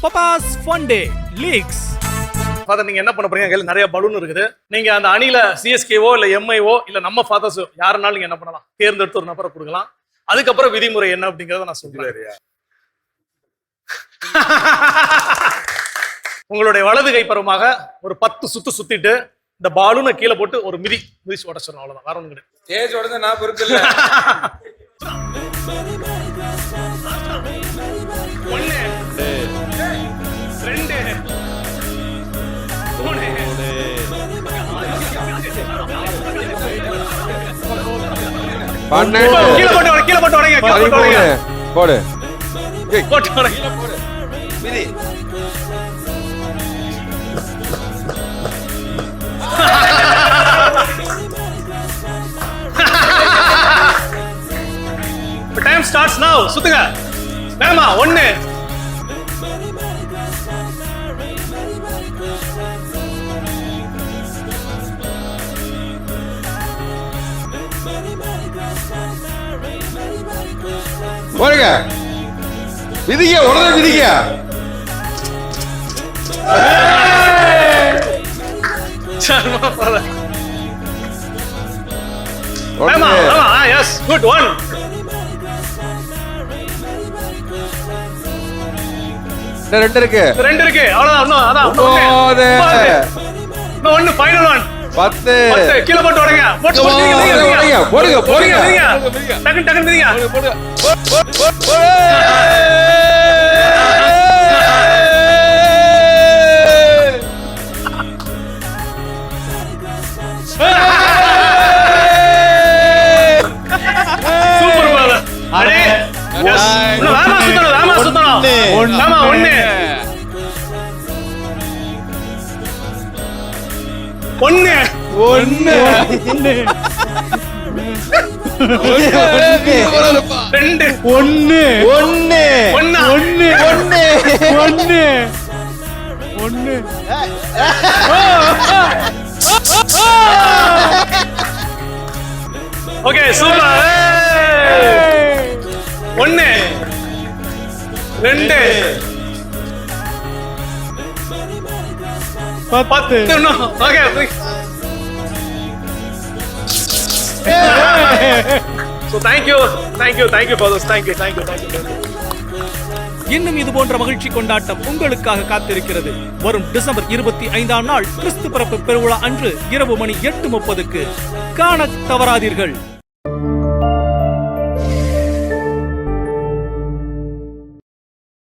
Papa's Fun Day Leaks. Father நீங்க என்ன பண்ண போறீங்க? கையில நிறைய பலூன் இருக்குது. நீங்க அந்த அணில சிஎஸ்கேவோ இல்ல எம்ஐஓ இல்ல நம்ம ஃபாதர்ஸ் யாருனாலும் நீங்க என்ன பண்ணலாம், தேர்ந்தெடுத்து ஒரு நபரை கொடுக்கலாம். அதுக்கப்புறம் விதிமுறை என்ன அப்படிங்கறத நான் சொல்றேன். உங்களுடைய வலது கை பருவமாக ஒரு 10 சுத்து சுத்திட்டு இந்த பாலூனை கீழே போட்டு ஒரு மிதிச்சு உடச்சிடணும். அவ்வளவுதான், வேற ஒண்ணு கிடையாது. ஸ்டேஜ் உடனே நான் பொறுக்கல. ஒண்ணு, ரெண்டு, மூணு, கீழே போட்டு உடைங்க. போடு போட்டு உடைங்க. மிதி. டைம் ஸ்டார்ட்ஸ் நவ. சுத்துங்க வேகமா. 1 போடுங்க. விதிங்க, உடனே விதிங்க. வேகமா. Yes good. 1 2 இருக்கு. அவ்வளவுதான். அதான் ஒண்ணு ஃபைனல் 1. 10 கீழே போட்டு உடைங்க. போடுங்க. டக்கு மிதிங்க. சூப்பர் பாலா. அடே எஸ். ராமா சுத்தணும். Rama 1 okay super. 1 2 10. Okay. So thank you fathers. Thank you. இன்னும் இது போன்ற மகிழ்ச்சி கொண்டாட்டம் உங்களுக்காக காத்திருக்கிறது. வரும் டிசம்பர் 25ஆம் நாள் கிறிஸ்து பிறப்பு பெருவிழா அன்று இரவு மணி 8:30க்கு காண தவறாதீர்கள்.